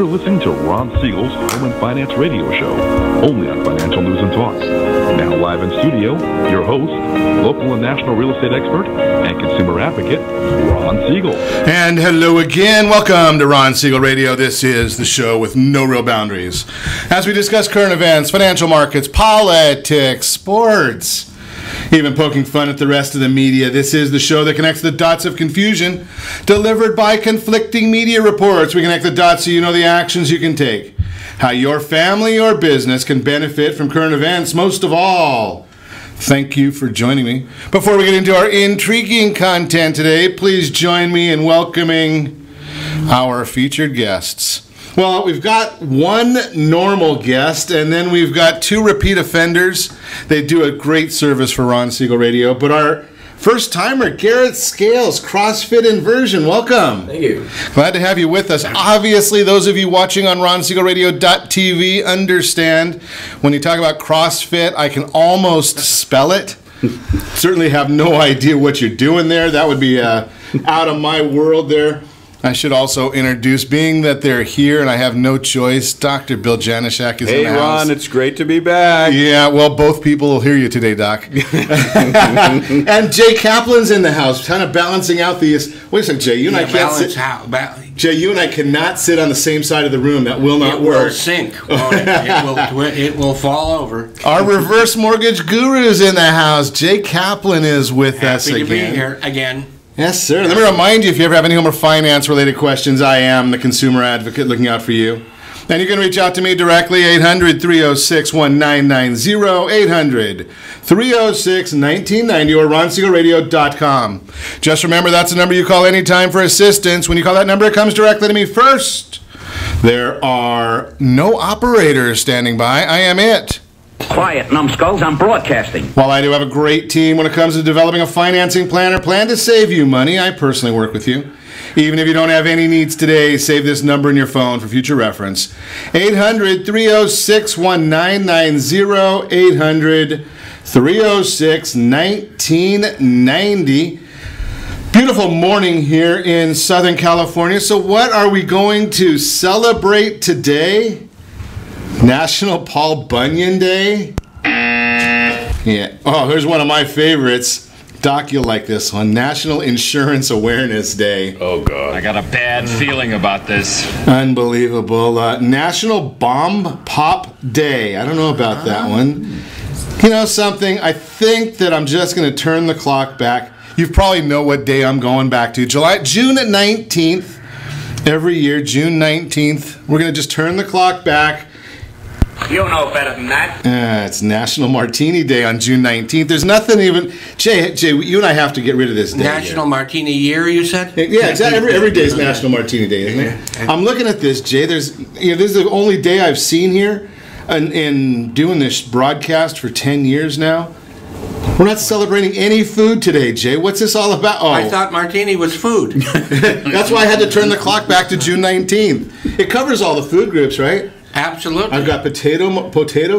You're listening to Ron Siegel's Home and Finance Radio Show, only on Financial News and Talks. Now live in studio, your host, local and national real estate expert and consumer advocate, Ron Siegel. And hello again. Welcome to Ron Siegel Radio. This is the show with no real boundaries. As we discuss current events, financial markets, politics, sports, even poking fun at the rest of the media, this is the show that connects the dots of confusion delivered by conflicting media reports. We connect the dots so you know the actions you can take, how your family or business can benefit from current events. Most of all, thank you for joining me. Before we get into our intriguing content today, please join me in welcoming our featured guests. Well, we've got one normal guest, and then we've got two repeat offenders. They do a great service for Ron Siegel Radio. But our first-timer, Garret Scales, CrossFit Inversion, welcome. Thank you. Glad to have you with us. Obviously, those of you watching on RonSiegelRadio.tv understand when you talk about CrossFit, I can almost spell it. Certainly have no idea what you're doing there. That would be out of my world there. I should also introduce, being that they're here and I have no choice, Dr. Bill Janeshak is in the house. Hey, Ron, it's great to be back. Yeah, well, both people will hear you today, Doc. And Jay Kaplan's in the house, kind of balancing out these. Wait a second, Jay, you and I can't sit. Jay, you and I cannot sit on the same side of the room. That will not work. It will sink. It will fall over. Our reverse mortgage guru's in the house. Jay Kaplan is with us again. Happy to be here again. Yes, sir. Let me remind you, if you ever have any home or finance-related questions, I am the consumer advocate looking out for you. And you can reach out to me directly, 800-306-1990, 800-306-1990, or RonSiegelRadio.com. Just remember, that's the number you call anytime for assistance. When you call that number, it comes directly to me first. There are no operators standing by. I am it. Quiet, numbskulls, I'm broadcasting. While I do have a great team when it comes to developing a financing plan or plan to save you money, I personally work with you. Even if you don't have any needs today, save this number in your phone for future reference. 800-306-1990, 800-306-1990. Beautiful morning here in Southern California. So what are we going to celebrate today? National Paul Bunyan Day? Yeah. Oh, here's one of my favorites. Doc, you'll like this one. National Insurance Awareness Day. Oh, God. I got a bad feeling about this. Unbelievable. National Bomb Pop Day. I don't know about that one. You know something? I think that I'm just going to turn the clock back. You probably know what day I'm going back to. June 19th. Every year, June 19th. We're going to just turn the clock back. You know better than that. It's National Martini Day on June 19th. There's nothing even... Jay, you and I have to get rid of this day. National Martini Year, you said? Yeah, exactly. Every day is National Martini Day, isn't it? I'm looking at this, Jay. This is the only day I've seen here in doing this broadcast for 10 years now. We're not celebrating any food today, Jay. What's this all about? Oh, I thought martini was food. That's why I had to turn the clock back to June 19th. It covers all the food groups, right? Absolutely. I've got potato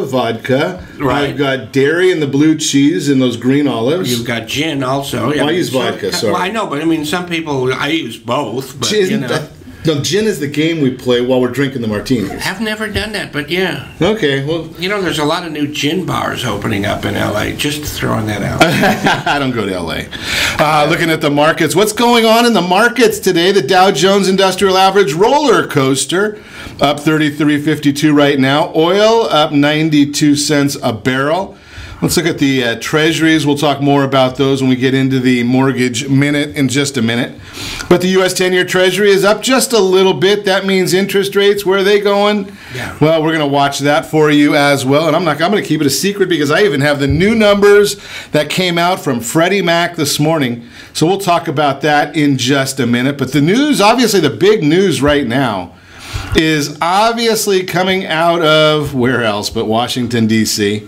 vodka. Right. I've got dairy and the blue cheese and those green olives. You've got gin also. Well, I use vodka, sorry. Well, I know, but I mean, some people, I use both. But, Gin, no, gin is the game we play while we're drinking the martinis. I've never done that, but yeah. Okay, well. You know, there's a lot of new gin bars opening up in L.A. Just throwing that out. I don't go to L.A. Looking at the markets. What's going on in the markets today? The Dow Jones Industrial Average roller coaster up 33.52 right now. Oil up 92 cents a barrel. Let's look at the treasuries. We'll talk more about those when we get into the mortgage minute in just a minute. But the U.S. 10-year treasury is up just a little bit. That means interest rates, where are they going? Yeah. Well, we're going to watch that for you as well. And I'm going to keep it a secret because I even have the new numbers that came out from Freddie Mac this morning. So we'll talk about that in just a minute. But the news, obviously the big news right now, is obviously coming out of where else but Washington, D.C.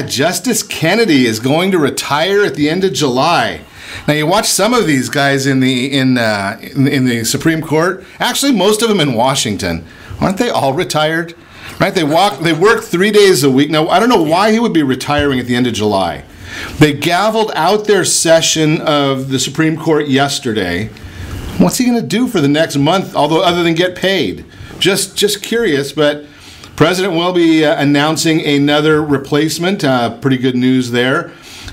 Justice Kennedy is going to retire at the end of July. Now you watch some of these guys in the Supreme Court. Actually, most of them in Washington. Aren't they all retired? Right? They work 3 days a week. Now I don't know why he would be retiring at the end of July. They gavelled out their session of the Supreme Court yesterday. What's he going to do for the next month, other than get paid? just curious, but President will be announcing another replacement. Pretty good news there.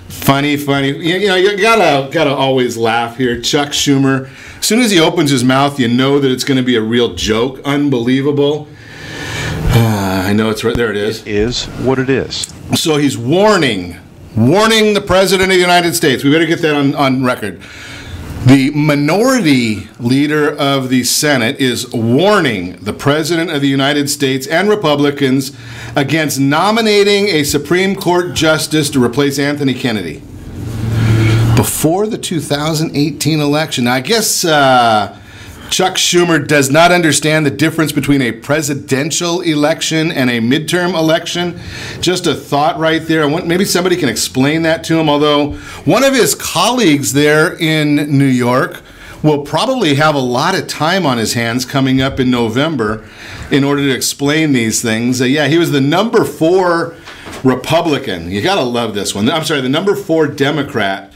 Funny. You gotta always laugh here. Chuck Schumer. As soon as he opens his mouth, you know that it's going to be a real joke. Unbelievable. I know it's right there. It is. It is what it is. So he's warning the President of the United States. We better get that on record. The minority leader of the Senate is warning the President of the United States and Republicans against nominating a Supreme Court justice to replace Anthony Kennedy before the 2018 election. Now, I guess Chuck Schumer does not understand the difference between a presidential election and a midterm election. Just a thought right there. Maybe somebody can explain that to him, although one of his colleagues there in New York will probably have a lot of time on his hands coming up in November in order to explain these things. Yeah, he was the number 4 Republican. You got to love this one. I'm sorry, the number 4 Democrat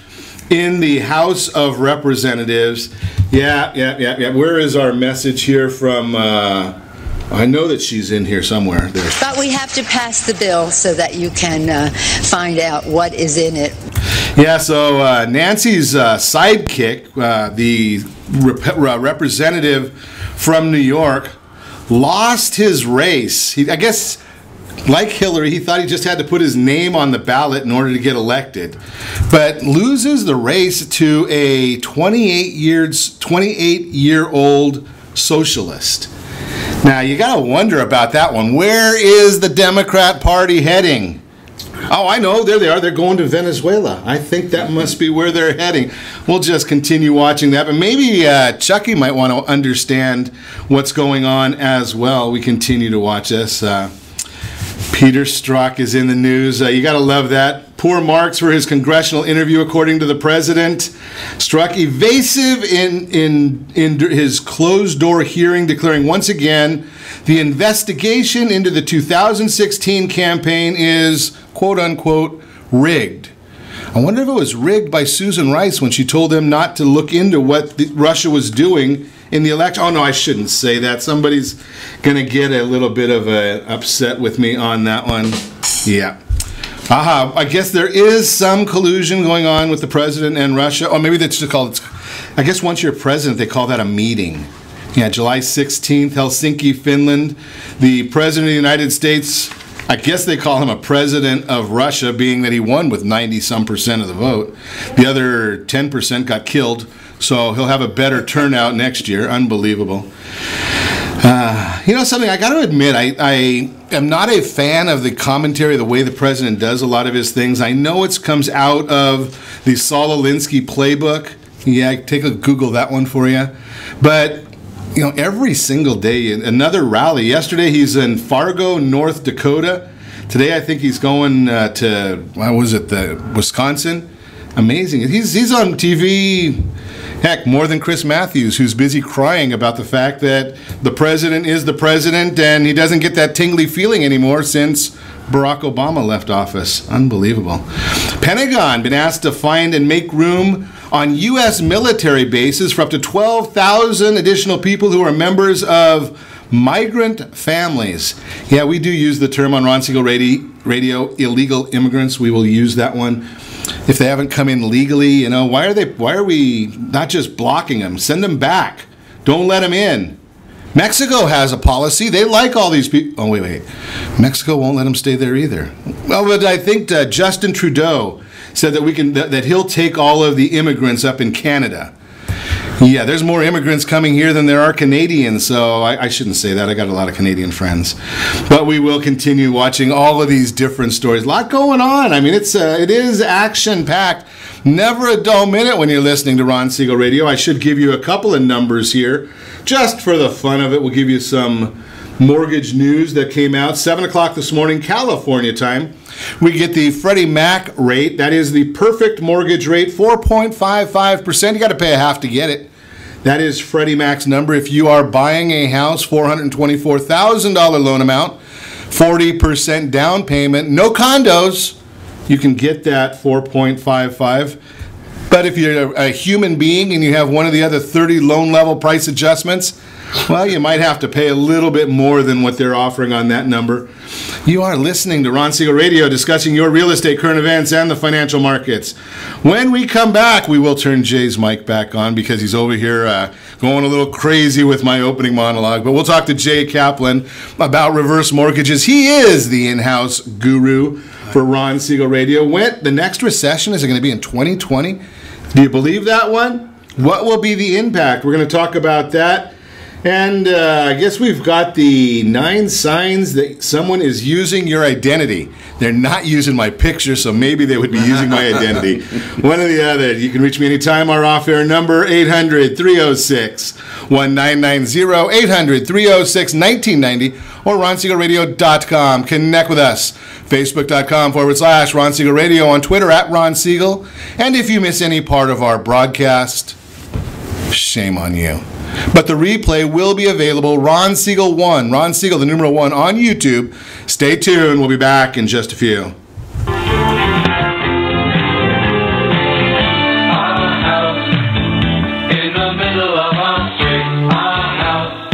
in the House of Representatives. Yeah. Where is our message here from? I know that she's in here somewhere. There. But we have to pass the bill so that you can find out what is in it. Yeah, so Nancy's sidekick, the representative from New York, lost his race. I guess, like Hillary, he thought he just had to put his name on the ballot in order to get elected, but loses the race to a 28-year-old socialist. Now, you got to wonder about that one. Where is the Democrat Party heading? Oh, I know. There they are. They're going to Venezuela. I think that must be where they're heading. We'll just continue watching that. But maybe Chucky might want to understand what's going on as well. We continue to watch this. Peter Strzok is in the news. You got to love that. Poor marks for his congressional interview, according to the president. Strzok evasive in his closed-door hearing, declaring once again the investigation into the 2016 campaign is, quote-unquote, rigged. I wonder if it was rigged by Susan Rice when she told them not to look into what Russia was doing in the election. Oh, no, I shouldn't say that. Somebody's going to get a little bit of a upset with me on that one. Yeah. I guess there is some collusion going on with the president and Russia. Or maybe that's just called, I guess once you're president, they call that a meeting. Yeah, July 16th, Helsinki, Finland. The president of the United States, I guess they call him a president of Russia, being that he won with 90-some% of the vote. The other 10% got killed. So he'll have a better turnout next year. Unbelievable. You know something, I got to admit, I am not a fan of the commentary, the way the president does a lot of his things. I know it comes out of the Saul Alinsky playbook. Yeah, take a Google that one for you. But, you know, every single day, another rally. Yesterday he's in Fargo, North Dakota. Today I think he's going to, Wisconsin. Amazing. He's on TV. Heck, more than Chris Matthews, who's busy crying about the fact that the president is the president and he doesn't get that tingly feeling anymore since Barack Obama left office. Unbelievable. Pentagon been asked to find and make room on U.S. military bases for up to 12,000 additional people who are members of migrant families. Yeah, we do use the term on Ron Siegel Radio, illegal immigrants. We will use that one. If they haven't come in legally, you know, why are we not just blocking them? Send them back. Don't let them in. Mexico has a policy. They like all these people. Oh, wait. Mexico won't let them stay there either. Well, but I think Justin Trudeau said that that he'll take all of the immigrants up in Canada. Yeah, there's more immigrants coming here than there are Canadians, so I shouldn't say that. I got a lot of Canadian friends. But we will continue watching all of these different stories. A lot going on. I mean, it is action-packed. Never a dull minute when you're listening to Ron Siegel Radio. I should give you a couple of numbers here. Just for the fun of it, we'll give you some mortgage news that came out. 7 o'clock this morning, California time. We get the Freddie Mac rate. That is the perfect mortgage rate, 4.55%. You got to pay a half to get it. That is Freddie Mac's number. If you are buying a house, $424,000 loan amount, 40% down payment, no condos, you can get that 4.55. But if you're a human being and you have one of the other 30 loan level price adjustments, Well, you might have to pay a little bit more than what they're offering on that number. You are listening to Ron Siegel Radio, discussing your real estate, current events, and the financial markets. When we come back, we will turn Jay's mic back on because he's over here going a little crazy with my opening monologue. But we'll talk to Jay Kaplan about reverse mortgages. He is the in-house guru for Ron Siegel Radio. When the next recession, is it going to be in 2020? Do you believe that one? What will be the impact? We're going to talk about that. And I guess we've got the 9 signs that someone is using your identity. They're not using my picture, so maybe they would be using my identity. One or the other. You can reach me anytime. Our off-air number, 800-306-1990, 800-306-1990, or RonSiegelRadio.com. Connect with us. Facebook.com/Ron Siegel Radio, on Twitter @Ron Siegel. And if you miss any part of our broadcast, shame on you. But the replay will be available, Ron Siegel 1, Ron Siegel, the numeral 1, on YouTube. Stay tuned. We'll be back in just a few.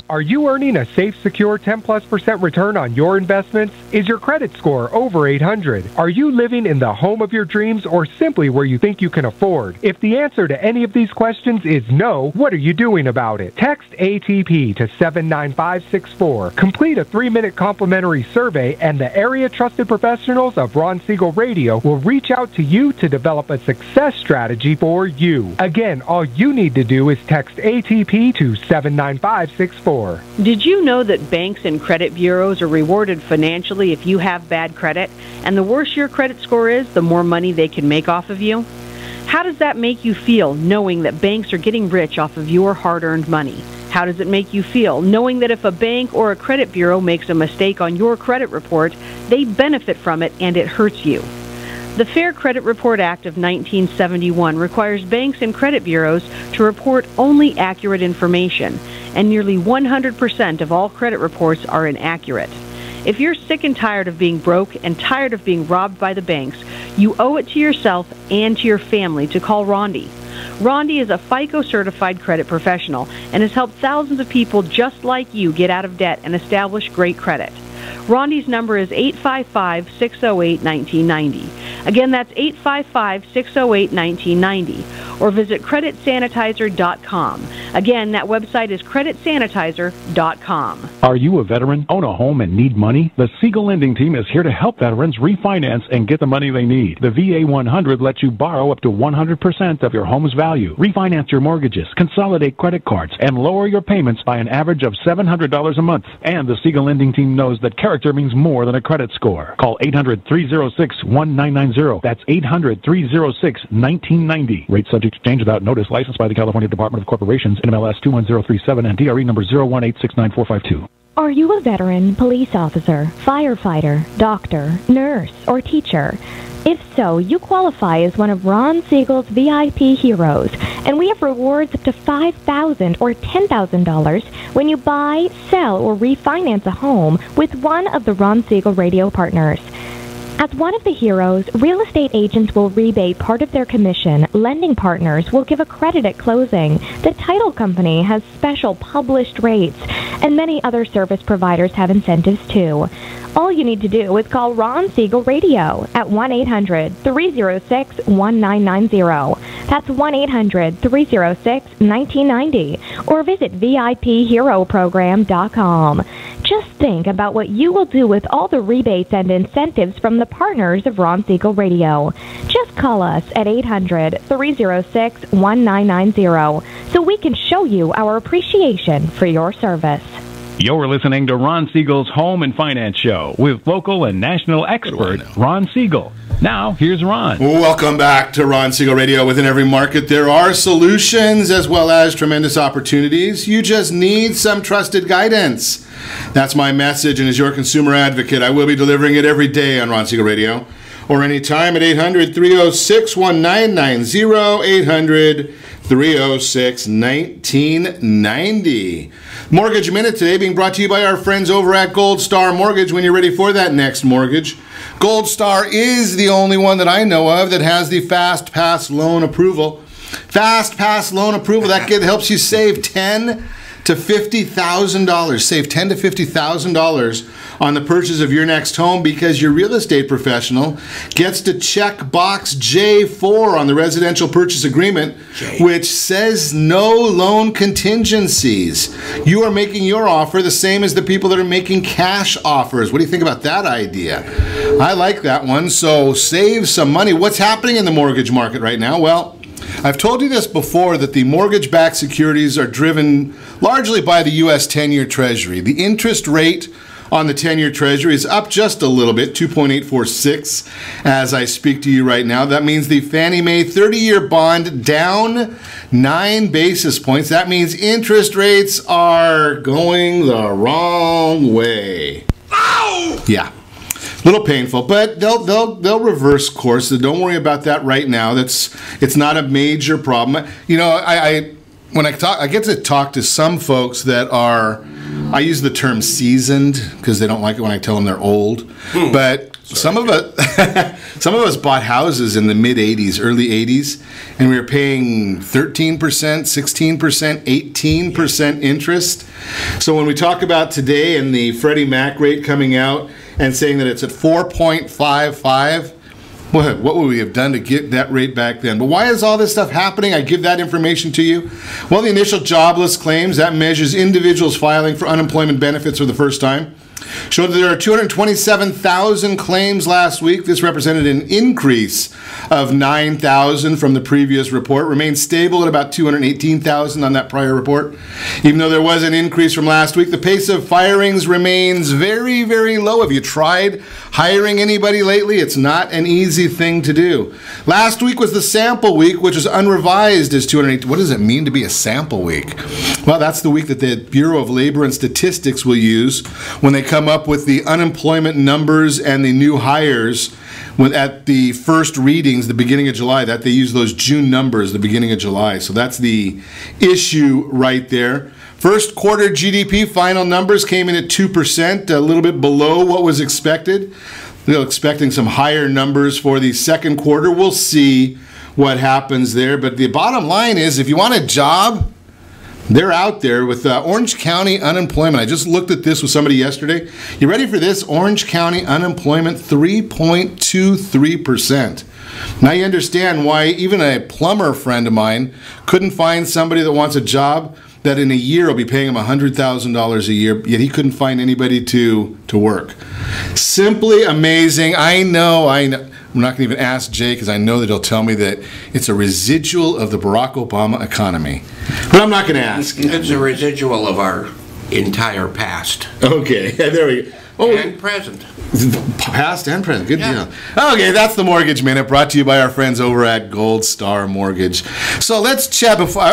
Are you earning a safe, secure 10+% return on your investments? Is your credit score over 800? Are you living in the home of your dreams or simply where you think you can afford? If the answer to any of these questions is no, what are you doing about it? Text ATP to 79564. Complete a 3-minute complimentary survey and the area trusted professionals of Ron Siegel Radio will reach out to you to develop a success strategy for you. Again, all you need to do is text ATP to 79564. Did you know that banks and credit bureaus are rewarded financially if you have bad credit? And the worse your credit score is, the more money they can make off of you? How does that make you feel, knowing that banks are getting rich off of your hard-earned money? How does it make you feel, knowing that if a bank or a credit bureau makes a mistake on your credit report, they benefit from it and it hurts you? The Fair Credit Report Act of 1971 requires banks and credit bureaus to report only accurate information, and nearly 100% of all credit reports are inaccurate. If you're sick and tired of being broke and tired of being robbed by the banks, you owe it to yourself and to your family to call Rondi. Rondi is a FICO-certified credit professional and has helped thousands of people just like you get out of debt and establish great credit. Rondi's number is 855-608-1990. Again, that's 855-608-1990. Or visit creditsanitizer.com. Again, that website is creditsanitizer.com. Are you a veteran, own a home, and need money? The Siegel Lending Team is here to help veterans refinance and get the money they need. The VA 100 lets you borrow up to 100% of your home's value, refinance your mortgages, consolidate credit cards, and lower your payments by an average of $700 a month. And the Siegel Lending Team knows that character means more than a credit score. Call 800-306-1990. That's 800-306-1990. Rate subject to change without notice. Licensed by the California Department of Corporations, NMLS 21037, and DRE number 018694452. Are you a veteran, police officer, firefighter, doctor, nurse, or teacher? If so, you qualify as one of Ron Siegel's VIP heroes, and we have rewards up to $5,000 or $10,000 when you buy, sell, or refinance a home with one of the Ron Siegel Radio partners. As one of the heroes, real estate agents will rebate part of their commission, lending partners will give a credit at closing, the title company has special published rates, and many other service providers have incentives too. All you need to do is call Ron Siegel Radio at 1-800-306-1990. That's 1-800-306-1990. Or visit VIPHeroProgram.com. Just think about what you will do with all the rebates and incentives from the partners of Ron Siegel Radio. Just call us at 800-306-1990 so we can show you our appreciation for your service. You're listening to Ron Siegel's Home and Finance Show with local and national expert Ron Siegel. Now, here's Ron. Welcome back to Ron Siegel Radio. Within every market, there are solutions as well as tremendous opportunities. You just need some trusted guidance. That's my message, and as your consumer advocate, I will be delivering it every day on Ron Siegel Radio or anytime at 800-306-1990, 800-306-1990. Mortgage Minute today being brought to you by our friends over at Gold Star Mortgage. When you're ready for that next mortgage, Gold Star is the only one that I know of that has the Fast Pass loan approval. Fast Pass loan approval, that helps you save 10 to $50,000. Save $10,000 to $50,000 on the purchase of your next home because your real estate professional gets to check box J4 on the residential purchase agreement, which says no loan contingencies. You are making your offer the same as the people that are making cash offers. What do you think about that idea? I like that one. So save some money. What's happening in the mortgage market right now? Well, I've told you this before, that the mortgage-backed securities are driven largely by the U.S. 10-year Treasury. The interest rate on the 10-year Treasury is up just a little bit, 2.846 as I speak to you right now. That means the Fannie Mae 30-year bond down 9 basis points. That means interest rates are going the wrong way. Ow! Yeah. A little painful, but they'll reverse course. So don't worry about that right now. It's not a major problem. You know, when I get to talk to some folks that are, I use the term seasoned because they don't like it when I tell them they're old. But some of us bought houses in the mid 80s, early 80s, and we were paying 13%, 16%, 18% interest. So when we talk about today and the Freddie Mac rate coming out and saying that it's at 4.55, what would we have done to get that rate back then? But why is all this stuff happening? I give that information to you. Well, the initial jobless claims, that measures individuals filing for unemployment benefits for the first time, showed that there are 227,000 claims last week. This represented an increase of 9,000 from the previous report. Remained stable at about 218,000 on that prior report. Even though there was an increase from last week, the pace of firings remains very, very low. Have you tried hiring anybody lately? It's not an easy thing to do. Last week was the sample week, which was unrevised as 208. What does it mean to be a sample week? Well, that's the week that the Bureau of Labor and Statistics will use when they come up with the unemployment numbers and the new hires at the first readings, the beginning of July, that they use those June numbers, the beginning of July. So that's the issue right there. First quarter GDP final numbers came in at 2%, a little bit below what was expected. They're expecting some higher numbers for the second quarter. We'll see what happens there. But the bottom line is, if you want a job, they're out there with Orange County unemployment. I just looked at this with somebody yesterday. You ready for this? Orange County unemployment, 3.23%. Now you understand why even a plumber friend of mine couldn't find somebody that wants a job that in a year will be paying him $100,000 a year, yet he couldn't find anybody to work. Simply amazing. I know. I'm not going to even ask Jay because I know that he'll tell me that it's a residual of the Barack Obama economy. But I'm not going to ask. It's a residual of our entire past. Okay, there we go. Oh, and present. Past and present. Good deal. Okay, that's the Mortgage Minute, brought to you by our friends over at Gold Star Mortgage. So let's chat before,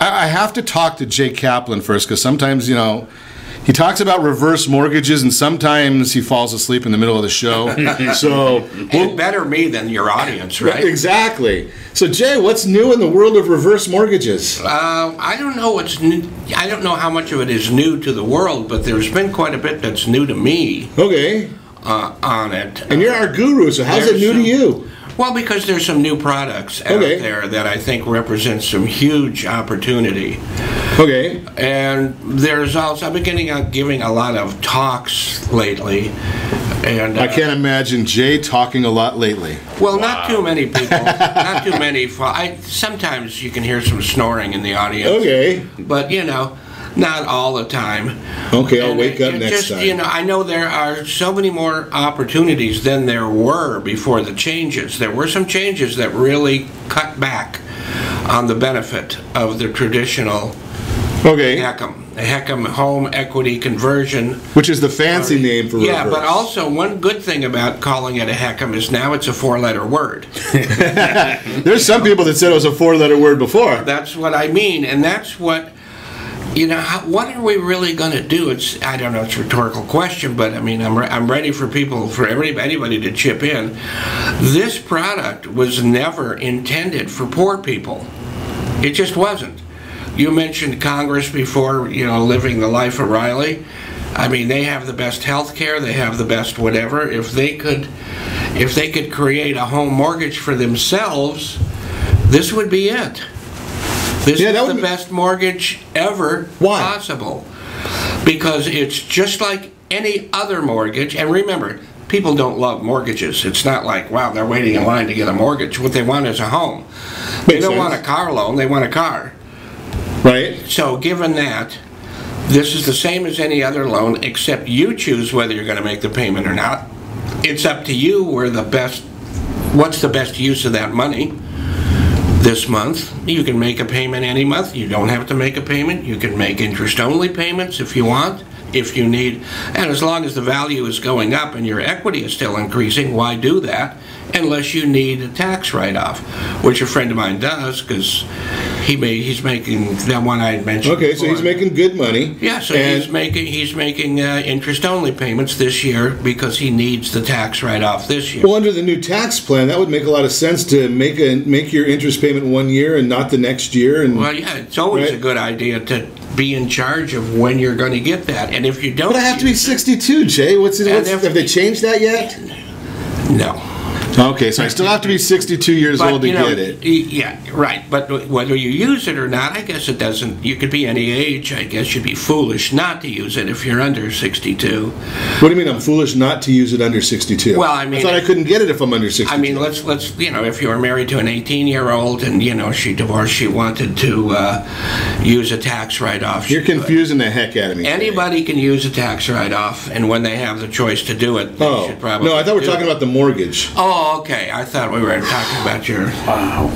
I have to talk to Jay Kaplan first because sometimes, he talks about reverse mortgages, and sometimes he falls asleep in the middle of the show. So, better me than your audience, right? Exactly. So, Jay, what's new in the world of reverse mortgages? I don't know what's new. I don't know how much of it is new to the world, but there's been quite a bit that's new to me. Okay. On it. And you're our guru, so how's it new to you? Well, because there's some new products out there that I think represent some huge opportunity. Okay. And there's also, I've been giving a lot of talks lately. And I can't imagine Jay talking a lot lately. Well, not too many people. Not too many. Sometimes you can hear some snoring in the audience. Okay. But, not all the time. Okay, I'll wake up next time. I know there are so many more opportunities than there were before the changes. There were some changes that really cut back on the benefit of the traditional HECM, home equity conversion. Which is the fancy name for reverse. Yeah, but also one good thing about calling it a HECM is now it's a 4-letter word. There's some people that said it was a 4-letter word before. That's what I mean, and that's what... what are we really going to do? I don't know, it's a rhetorical question, but I'm ready for anybody to chip in. This product was never intended for poor people. It just wasn't. You mentioned Congress before, living the life of Riley. They have the best health care, they have the best whatever. If they could create a home mortgage for themselves, this would be it. This is the best mortgage ever possible. Because it's just like any other mortgage. And remember, people don't love mortgages. It's not like, wow, they're waiting in line to get a mortgage. What they want is a home. They don't want a car loan, they want a car. Right. So given that, this is the same as any other loan, except you choose whether you're going to make the payment or not. It's up to you what's the best use of that money this month. You can make a payment any month. You don't have to make a payment. You can make interest-only payments if you want, if you need. And as long as the value is going up and your equity is still increasing, why do that? Unless you need a tax write-off, which a friend of mine does, because he's making that one I had mentioned. Okay, before. so he's making good money. Yeah, so he's making interest-only payments this year because he needs the tax write-off this year. Well, under the new tax plan, that would make a lot of sense to make your interest payment 1 year and not the next year. And well, yeah, it's always a good idea to be in charge of when you're going to get that, and if you don't, but I have to be 62, Jay. Have they changed that yet? No. Okay, so I still have to be 62 years old to get it. Yeah, right. But whether you use it or not, I guess it doesn't. You could be any age. I guess you'd be foolish not to use it if you're under 62. What do you mean I'm foolish not to use it under 62? Well, I mean, I thought I couldn't get it if I'm under 62. I mean, let's if you were married to an 18-year-old and she divorced, she wanted to use a tax write-off. You're confusing the heck out of me. Anybody can use a tax write-off, and when they have the choice to do it, they should probably. No, I thought we were talking about the mortgage. Oh, okay. I thought we were talking about your. Wow.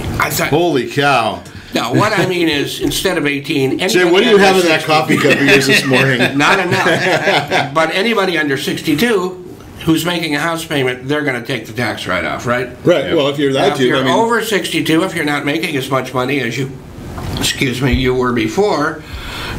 Holy cow. No, what I mean is, instead of 18... Jay, what do you have in that coffee cup of yours this morning? Not enough. But anybody under 62 who's making a house payment, they're going to take the tax write-off, right? Right. Well, if you're that if you're over 62, if you're not making as much money as you were before,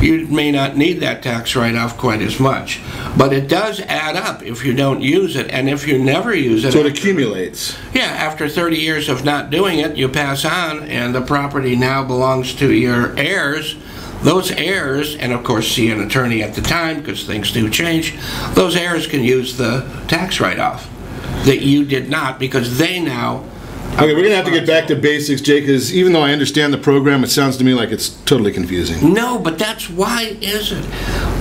you may not need that tax write-off quite as much. But it does add up if you don't use it, and if you never use it... So it accumulates. Yeah, after 30 years of not doing it, you pass on, and the property now belongs to your heirs. Those heirs, and of course see an attorney at the time, because things do change, those heirs can use the tax write-off that you did not, because they now... Okay, we're going to have to get back to basics, Jay, because even though I understand the program, it sounds to me like it's totally confusing. No, but that's why is it?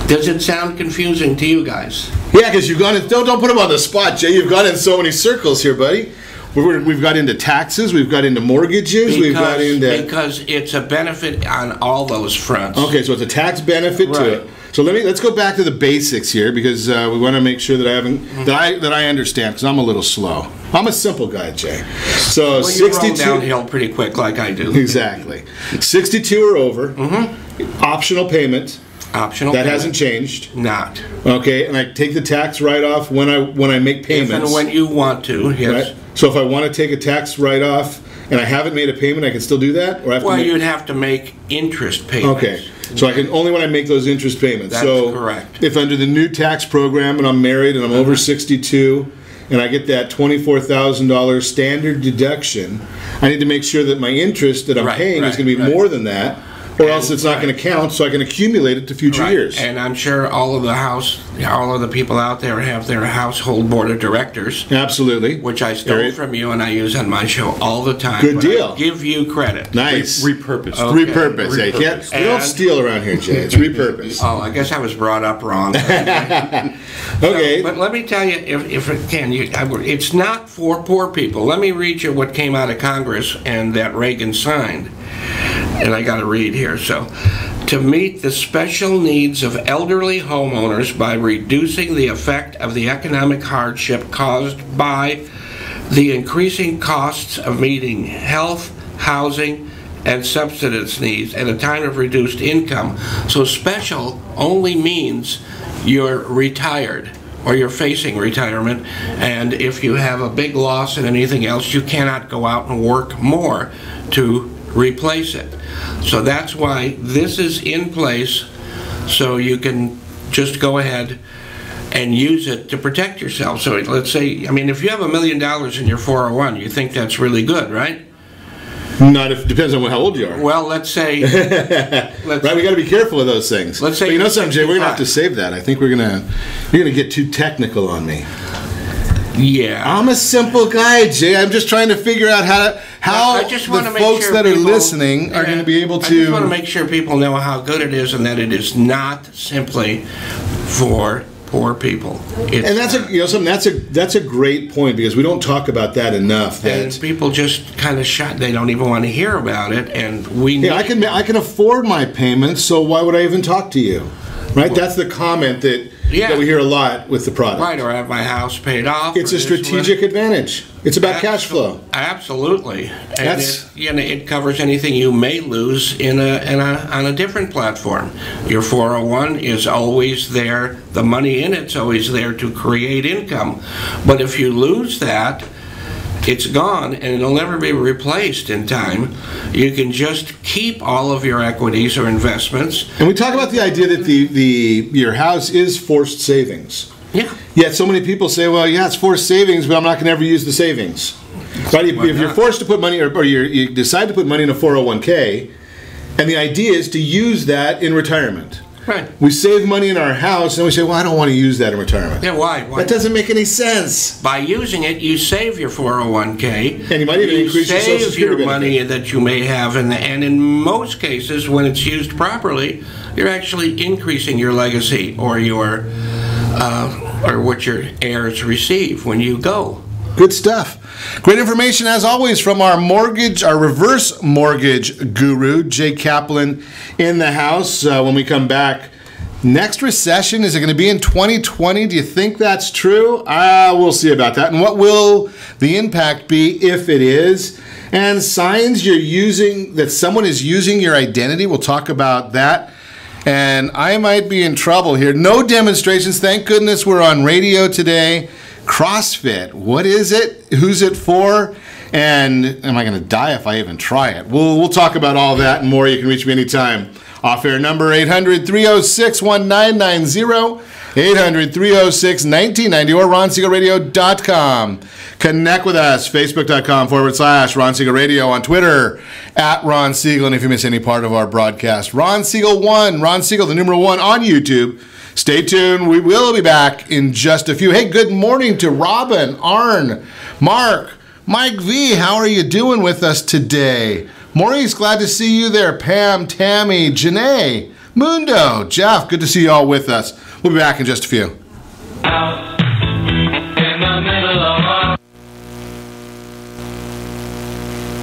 Does it sound confusing to you guys? Yeah, because you've gone in... Don't put them on the spot, Jay. You've gone in so many circles here, buddy. We've got into taxes, we've got into mortgages, we've got into... Because it's a benefit on all those fronts. Okay, so it's a tax benefit to it. So let's go back to the basics here, because we want to make sure that that I understand, because I'm a little slow. I'm a simple guy, Jay. So 62 you roll downhill pretty quick, like I do. Exactly. 62 or over. Optional payment. Optional. That hasn't changed. Not. Okay, and I take the tax write-off when I make payments. If and when you want to, yes. Right? So if I want to take a tax write-off and I haven't made a payment, I can still do that? Or you'd have to make interest payments. Okay. So I can only when I make those interest payments. That's correct. If under the new tax program and I'm married and I'm over 62 and I get that $24,000 standard deduction, I need to make sure that my interest that I'm paying is going to be more than that, or else it's not going to count, so I can accumulate it to future years. And I'm sure all of the people out there have their household board of directors. Absolutely. Which I stole from you and I use on my show all the time. Good deal. I give you credit. Nice. Repurposed. Okay. Repurposed. We don't steal around here, Jay. It's repurposed. Oh, I guess I was brought up wrong. Okay. But let me tell you, if it can, it's not for poor people. Let me read you what came out of Congress and that Reagan signed. And I got to read here. So, to meet the special needs of elderly homeowners by reducing the effect of the economic hardship caused by the increasing costs of meeting health, housing, and subsistence needs at a time of reduced income. So special only means you're retired or you're facing retirement, and if you have a big loss and anything else, you cannot go out and work more to replace it. So that's why this is in place, so you can just go ahead and use it to protect yourself. So let's say, I mean, if you have $1 million in your 401, you think that's really good, right? Not if depends on how old you are. Well, let's say right, we got to be careful of those things. Let's say, but you know something, Jay, we're gonna have to save that. I think you're gonna get too technical on me. Yeah. I'm a simple guy, Jay. I'm just trying to figure out how I just want the to make folks sure that people, are listening are going to be able to... I just want to make sure people know how good it is and that it is not simply for poor people. And that's a great point, because we don't talk about that enough. And people just kind of they don't even want to hear about it, and we I can afford my payments, so why would I even talk to you? Right? Well, that's the comment that we hear a lot with the product. Right, or I have my house paid off. It's a strategic advantage. It's about cash flow. Absolutely. And it covers anything you may lose on a different platform. Your 401 is always there. The money in it's always there to create income. But if you lose that, it's gone, and it'll never be replaced in time. You can just keep all of your equities or investments. And we talk about the idea that your house is forced savings. Yeah. Yet so many people say, well, yeah, it's forced savings, but I'm not going to ever use the savings. Right? If you're forced to put money, or you decide to put money in a 401k, and the idea is to use that in retirement. Right. We save money in our house, and we say, well, I don't want to use that in retirement. Yeah, why? That doesn't make any sense. By using it, you save your 401k. And you might even increase your Social Security your money that you may have, and in most cases, when it's used properly, you're actually increasing your legacy or what your heirs receive when you go. Good stuff. Great information, as always, from our reverse mortgage guru, Jay Kaplan, in the house. When we come back, next recession, is it going to be in 2020? Do you think that's true? We'll see about that. And what will the impact be if it is? And signs you're using, that someone is using your identity. We'll talk about that. And I might be in trouble here. No demonstrations. Thank goodness we're on radio today. CrossFit, what is it? Who's it for? And am I going to die if I even try it? We'll talk about all that and more. You can reach me anytime. Off-air number 800-306-1990, 800-306-1990, or RonSiegelRadio.com. Connect with us, Facebook.com/Ron Siegel Radio, on Twitter @Ron Siegel. And if you miss any part of our broadcast, Ron Siegel 1, Ron Siegel, the numeral 1, on YouTube. Stay tuned. We will be back in just a few. Hey, good morning to Robin, Arn, Mark, Mike V. How are you doing with us today? Maurice, glad to see you there. Pam, Tammy, Janae, Mundo, Jeff, good to see you all with us. We'll be back in just a few.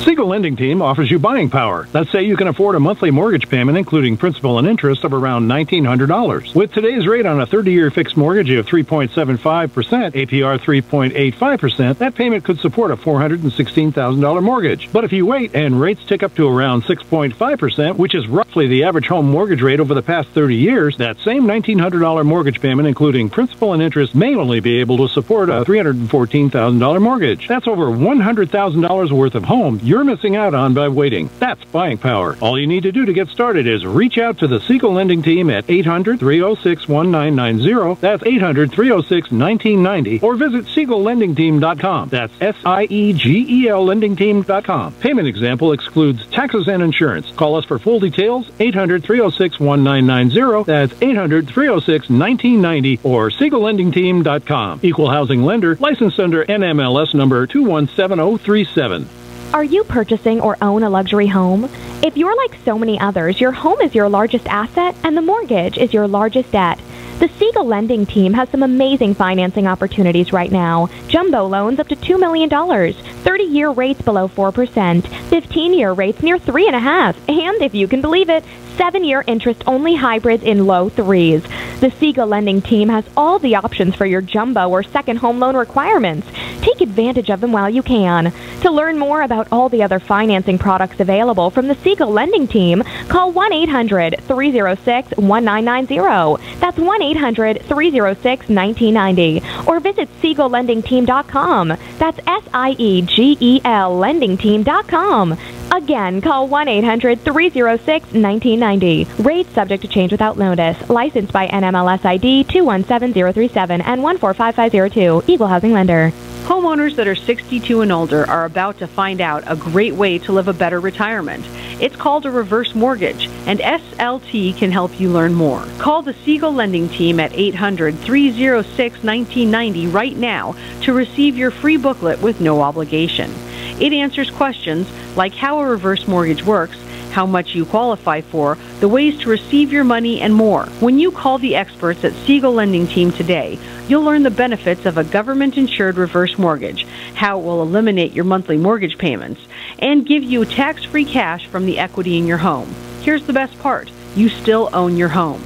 Siegel Lending Team offers you buying power. Let's say you can afford a monthly mortgage payment, including principal and interest, of around $1,900. With today's rate on a 30-year fixed mortgage of 3.75%, APR 3.85%, that payment could support a $416,000 mortgage. But if you wait and rates tick up to around 6.5%, which is roughly the average home mortgage rate over the past 30 years, that same $1,900 mortgage payment, including principal and interest, may only be able to support a $314,000 mortgage. That's over $100,000 worth of home you're missing out on by waiting. That's buying power. All you need to do to get started is reach out to the Siegel Lending Team at 800-306-1990. That's 800-306-1990. Or visit SiegelLendingTeam.com. That's SIEGEL LendingTeam.com. Payment example excludes taxes and insurance. Call us for full details, 800-306-1990. That's 800-306-1990 or SiegelLendingTeam.com. Equal housing lender, licensed under NMLS number 217037. Are you purchasing or own a luxury home? If you're like so many others, your home is your largest asset and the mortgage is your largest debt. The Siegel Lending Team has some amazing financing opportunities right now. Jumbo loans up to $2 million, 30-year rates below 4%, 15-year rates near 3.5%, and if you can believe it, 7-year interest-only hybrids in low 3s. The Siegel Lending Team has all the options for your jumbo or second home loan requirements. Take advantage of them while you can. To learn more about all the other financing products available from the Siegel Lending Team, call 1-800-306-1990. That's 1-800-306-1990. Or visit SiegelLendingTeam.com. That's SIEGEL LendingTeam.com. Again, call 1-800-306-1990. Rates subject to change without notice. Licensed by NMLS ID 217037 and 145502. Equal housing lender. Homeowners that are 62 and older are about to find out a great way to live a better retirement. It's called a reverse mortgage, and SLT can help you learn more. Call the Siegel Lending Team at 800-306-1990 right now to receive your free booklet with no obligation. It answers questions like how a reverse mortgage works, how much you qualify for, the ways to receive your money, and more. When you call the experts at Siegel Lending Team today, you'll learn the benefits of a government-insured reverse mortgage, how it will eliminate your monthly mortgage payments, and give you tax-free cash from the equity in your home. Here's the best part. You still own your home.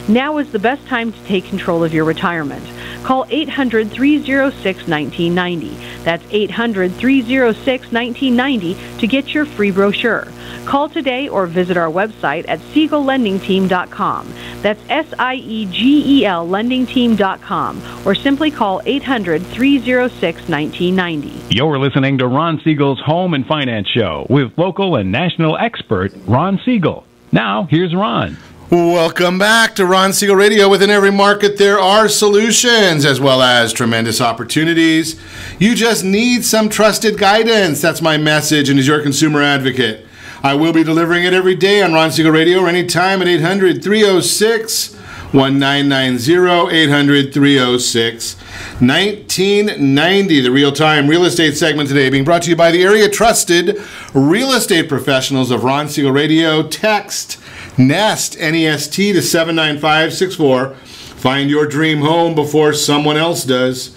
Now is the best time to take control of your retirement. Call 800-306-1990. That's 800-306-1990 to get your free brochure. Call today or visit our website at SiegelLendingTeam.com. That's SIEGEL LendingTeam.com, or simply call 800-306-1990. You're listening to Ron Siegel's Home and Finance Show with local and national expert Ron Siegel. Now, here's Ron. Welcome back to Ron Siegel Radio. Within every market, there are solutions as well as tremendous opportunities. You just need some trusted guidance. That's my message, and as your consumer advocate, I will be delivering it every day on Ron Siegel Radio or anytime at 800-306-1990, 800-306-1990. The real-time real estate segment today being brought to you by the area trusted real estate professionals of Ron Siegel Radio. Text NEST, N-E-S-T, to 79564. Find your dream home before someone else does.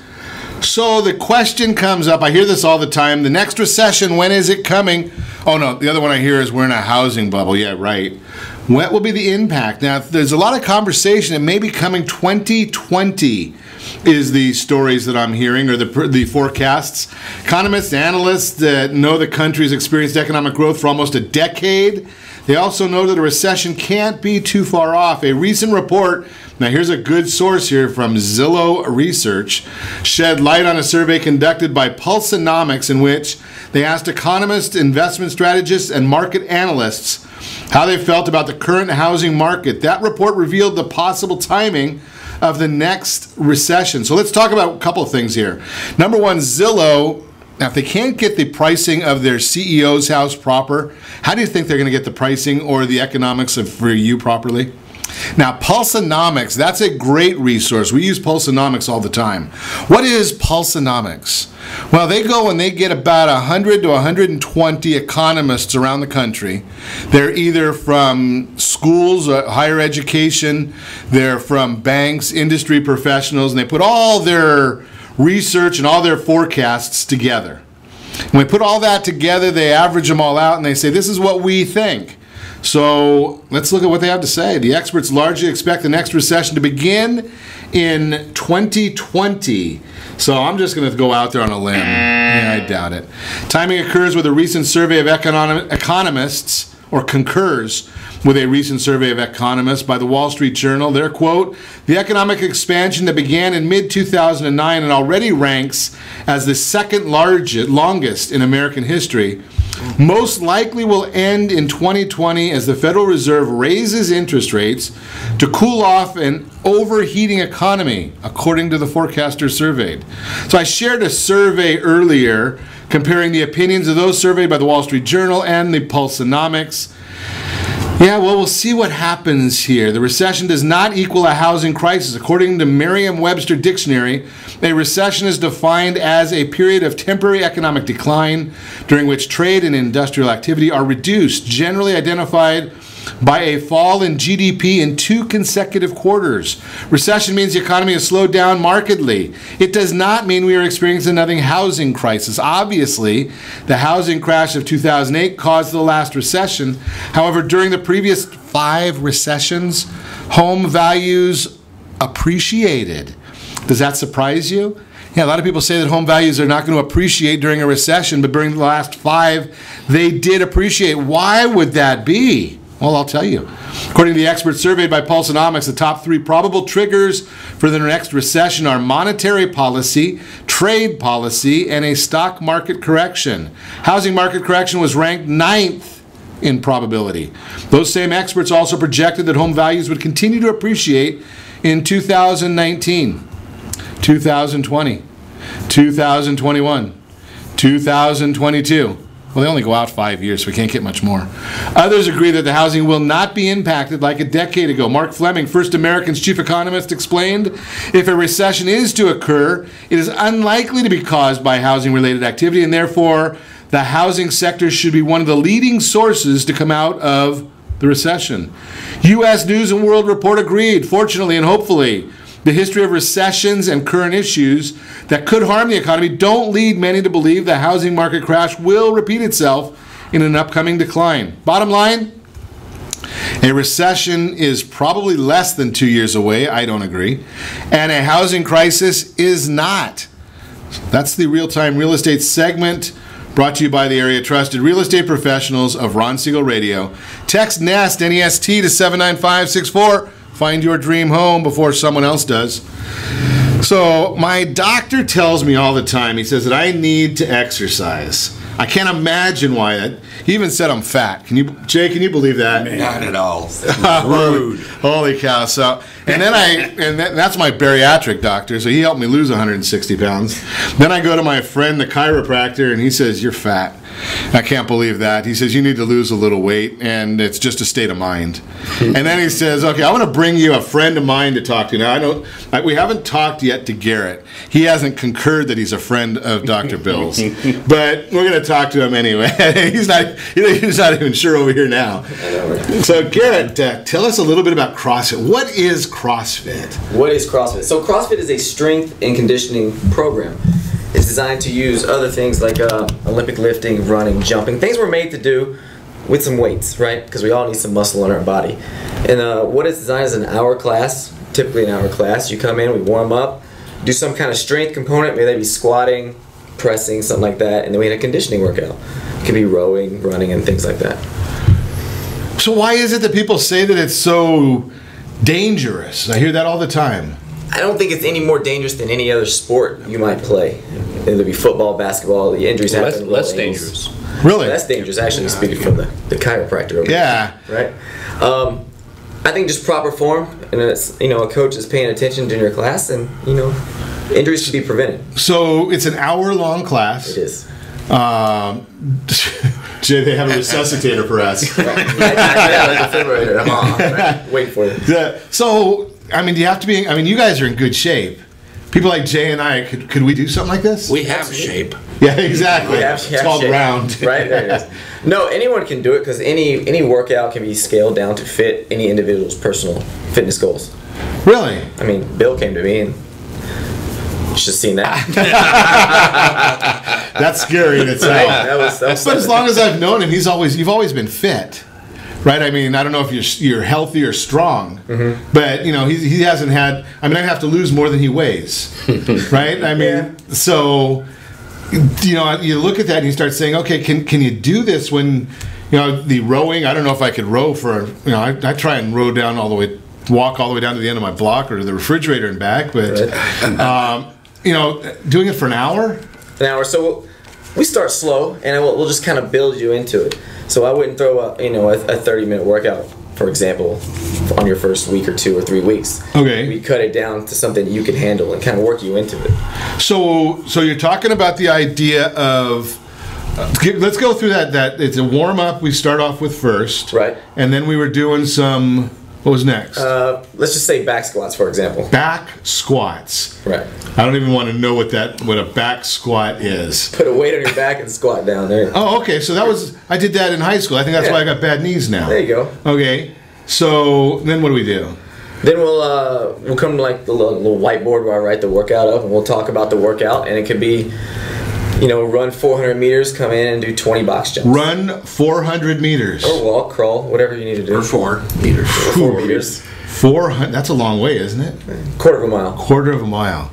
So the question comes up, I hear this all the time, the next recession, when is it coming? Oh no, the other one I hear is we're in a housing bubble. Yeah, right. What will be the impact? Now, there's a lot of conversation. It may be coming 2020 is the stories that I'm hearing, or the forecasts. Economists, analysts that know the country's experienced economic growth for almost a decade. They also know that a recession can't be too far off. A recent report, now here's a good source here from Zillow Research, shed light on a survey conducted by Pulseonomics in which they asked economists, investment strategists, and market analysts how they felt about the current housing market. That report revealed the possible timing of the next recession. So let's talk about a couple of things here. Number one, Zillow. Now, if they can't get the pricing of their CEO's house proper, how do you think they're going to get the pricing or the economics for you properly? Now, Pulseonomics, that's a great resource. We use Pulseonomics all the time. What is Pulseonomics? Well, they go and they get about 100 to 120 economists around the country. They're either from schools, higher education, they're from banks, industry professionals, and they put all their research and all their forecasts together. When we put all that together, they average them all out and they say, this is what we think. So let's look at what they have to say. The experts largely expect the next recession to begin in 2020. So I'm just going to go out there on a limb. Yeah, I doubt it. Timing occurs with a recent survey of economists, or concurs with a recent survey of economists by the Wall Street Journal. Their quote, the economic expansion that began in mid-2009 and already ranks as the second longest in American history, most likely will end in 2020 as the Federal Reserve raises interest rates to cool off an overheating economy, according to the forecasters surveyed. So I shared a survey earlier comparing the opinions of those surveyed by the Wall Street Journal and the Pulseonomics. Yeah, well, we'll see what happens here. The recession does not equal a housing crisis. According to Merriam-Webster Dictionary, a recession is defined as a period of temporary economic decline during which trade and industrial activity are reduced, generally identified by a fall in GDP in 2 consecutive quarters. Recession means the economy has slowed down markedly. It does not mean we are experiencing another housing crisis. Obviously, the housing crash of 2008 caused the last recession. However, during the previous 5 recessions, home values appreciated. Does that surprise you? Yeah, a lot of people say that home values are not going to appreciate during a recession, but during the last 5, they did appreciate. Why would that be? Well, I'll tell you. According to the experts surveyed by Pulseonomics, the top 3 probable triggers for the next recession are monetary policy, trade policy, and a stock market correction. Housing market correction was ranked 9th in probability. Those same experts also projected that home values would continue to appreciate in 2019, 2020. 2021, 2022. Well, they only go out 5 years, so we can't get much more. Others agree that the housing will not be impacted like a decade ago. Mark Fleming, First American's chief economist, explained, if a recession is to occur, it is unlikely to be caused by housing-related activity, and therefore the housing sector should be one of the leading sources to come out of the recession. U.S. News and World Report agreed. Fortunately and hopefully, the history of recessions and current issues that could harm the economy don't lead many to believe the housing market crash will repeat itself in an upcoming decline. Bottom line, a recession is probably less than 2 years away. I don't agree. And a housing crisis is not. That's the Real-Time Real Estate segment, brought to you by the area trusted real estate professionals of Ron Siegel Radio. Text NEST, N-E-S-T, to 79564. Find your dream home before someone else does. So my doctor tells me all the time, he says that I need to exercise. I can't imagine why. He even said I'm fat. Jay, can you believe that? Not at all. Rude. Holy cow. So, that's my bariatric doctor, so he helped me lose 160 pounds. Then I go to my friend, the chiropractor, and he says, you're fat. I can't believe that. He says, you need to lose a little weight, and it's just a state of mind. And then he says, okay, I want to bring you a friend of mine to talk to. Now, we haven't talked yet to Garret. He hasn't concurred that he's a friend of Dr. Bill's. But we're going to talk to him anyway. He's not even sure over here now. So, Garret, tell us a little bit about CrossFit. What is CrossFit? What is CrossFit? So, CrossFit is a strength and conditioning program. It's designed to use other things like Olympic lifting, running, jumping, things we're made to do with some weights, right? Because we all need some muscle in our body. And what it's designed is an hour class, typically an hour class. You come in, we warm up, do some kind of strength component, maybe squatting, pressing, something like that, and then we had a conditioning workout. It could be rowing, running, and things like that. So why is it that people say that it's so dangerous? I hear that all the time. I don't think it's any more dangerous than any other sport you might play. It'll be football, basketball. The injuries happen. Less dangerous. Really? Less dangerous, actually, speaking from the chiropractor over yeah. There, right? I think just proper form, and it's, a coach is paying attention during your class, and injuries can be prevented. So it's an hour-long class. It is. Jay, they have a resuscitator for us. Right. Wait for it. Yeah. So, do you have to be? You guys are in good shape. People like Jay and I, could we do something like this? We have shape. Yeah, exactly. It's called shape. round. Right, there it is. No, anyone can do it because any workout can be scaled down to fit any individual's personal fitness goals. Really? Bill came to me and just seen that. That's scary in itself. That was but as long as I've known him, you've always been fit. Right, I don't know if you're healthy or strong, but he hasn't had. I have to lose more than he weighs, right? So you look at that and you start saying, okay, can you do this when the rowing? I don't know if I could row for I try and row down walk all the way down to the end of my block or to the refrigerator and back, but doing it for an hour. So we start slow and we'll just kind of build you into it. So I wouldn't throw a 30-minute workout, for example, on your first week or 2 or 3 weeks. Okay. We cut it down to something you can handle and kind of work you into it. So you're talking about the idea of let's go through that. It's a warm up. We start off with first, right? And then we were doing some. What was next? Let's just say back squats, for example. Back squats. Right. I don't even want to know what a back squat is. Put a weight on your back and squat down there. Oh, okay. So I did that in high school. I think that's why I got bad knees now. There you go. Okay. So then what do we do? Then we'll come to the little whiteboard where I write the workout up, and we'll talk about the workout, and it could be run 400 meters, come in and do 20 box jumps. Run 400 meters. Or walk, crawl, whatever you need to do. Or 4 meters. 4 meters. 400, that's a long way, isn't it? Quarter of a mile. Quarter of a mile.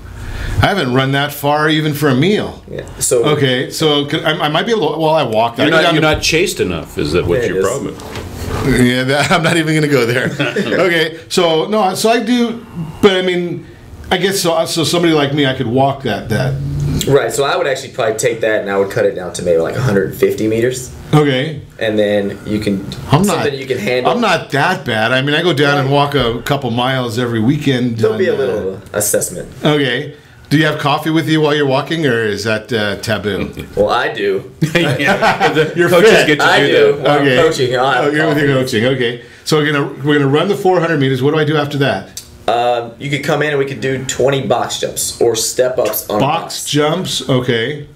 I haven't run that far even for a meal. Yeah. So okay, so I might be able to, while I walk. You're not chaste enough, is that what your problem is? Yeah, I'm not even going to go there. Okay, so I do, but I guess so somebody like me, I could walk that. Right, so I would actually probably take that and I would cut it down to maybe 150 meters. Okay. And then you can you can handle. I'm not that bad. I go down and walk a couple miles every weekend. There'll be a little assessment. Okay. Do you have coffee with you while you're walking, or is that taboo? Well, I do. Your coaches fit. get to I do do. that. I'm coaching. You're with your coaching. Okay. So we're gonna run the 400 meters. What do I do after that? You could come in and we could do 20 box jumps or step ups on box jumps. Okay.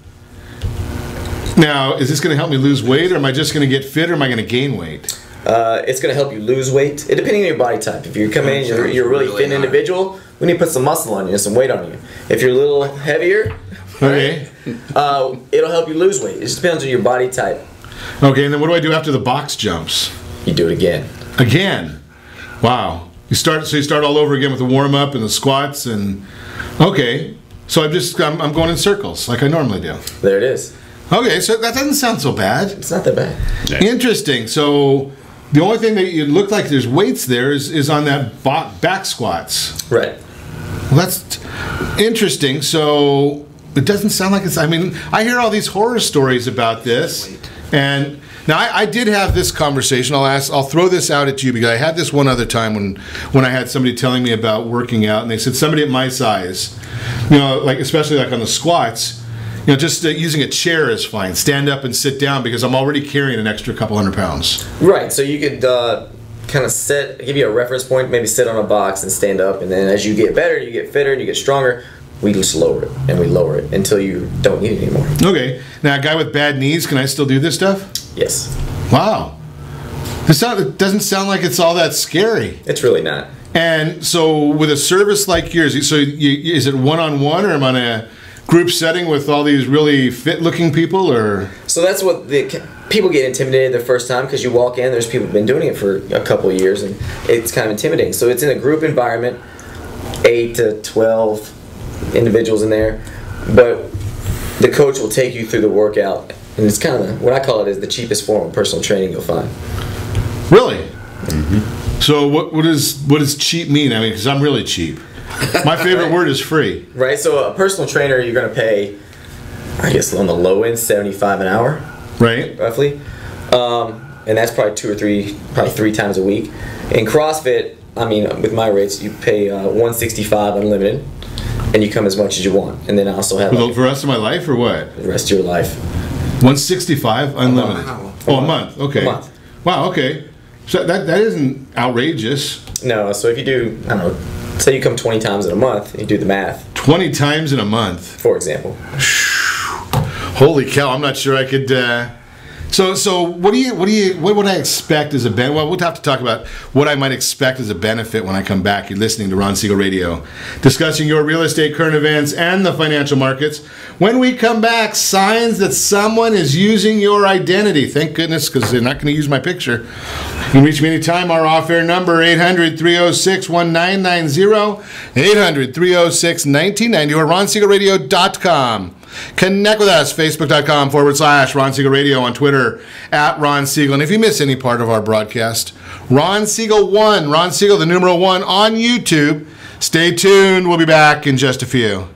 Now, is this going to help me lose weight, or am I just going to get fit, or am I going to gain weight? It's going to help you lose weight, depending on your body type. If you come in and you're a really thin individual, we need to put some muscle on you and some weight on you. If you're a little heavier, okay, it'll help you lose weight. It just depends on your body type. Okay, and then what do I do after the box jumps? You do it again. Again? Wow. You start all over again with the warm up and the squats and okay. So I'm going in circles like I normally do. There it is. Okay, so that doesn't sound so bad. It's not that bad. Yeah. Interesting. So the only thing that it looked like there's weights there is on that back squats. Right. Well, that's interesting. So it doesn't sound like it's. I mean, I hear all these horror stories about this, and now I did have this conversation. I'll throw this out at you because I had this one other time when I had somebody telling me about working out, and they said somebody at my size, like especially like on the squats. Just using a chair is fine. Stand up and sit down because I'm already carrying an extra couple 100 pounds. Right. So you could kind of give you a reference point, maybe sit on a box and stand up, and then as you get better, you get fitter, and you get stronger, we just lower it, and we lower it until you don't need it anymore. Okay. Now, a guy with bad knees, can I still do this stuff? Yes. Wow. It doesn't sound like it's all that scary. It's really not. And so with a service like yours, is it one-on-one, or am I on a group setting with all these really fit-looking people, or? So that's what people get intimidated the first time because you walk in. There's people who've been doing it for a couple of years, and it's kind of intimidating. So it's in a group environment, 8 to 12 individuals in there, but the coach will take you through the workout, and it's kind of what I call it is the cheapest form of personal training you'll find. Really? Mm-hmm. So what does cheap mean? I mean, because I'm really cheap. My favorite word is free. Right, so a personal trainer, you're going to pay, I guess on the low end, $75 an hour. Right. Roughly. And that's probably 2 or 3, probably 3 times a week. In CrossFit, I mean, with my rates, you pay $165 unlimited, and you come as much as you want. And then I also have... For the rest of my life, or what? The rest of your life. $165 unlimited? A month. Okay. A month. Wow, okay. So that isn't outrageous. No, so if you do, I don't know, say you come 20 times in a month, you do the math. 20 times in a month? For example. Holy cow, I'm not sure I could... So what would I expect as a benefit? Well, we'll have to talk about what I might expect as a benefit when I come back. You're listening to Ron Siegel Radio, discussing your real estate, current events, and the financial markets. When we come back, signs that someone is using your identity. Thank goodness, because they're not going to use my picture. You can reach me anytime. Our off-air number, 800-306-1990, 800-306-1990, or ronsiegelradio.com. Connect with us, facebook.com/Ron Siegel Radio, on Twitter @Ron Siegel. And if you miss any part of our broadcast, Ron Siegel 1, Ron Siegel, the numeral 1, on YouTube. Stay tuned. We'll be back in just a few.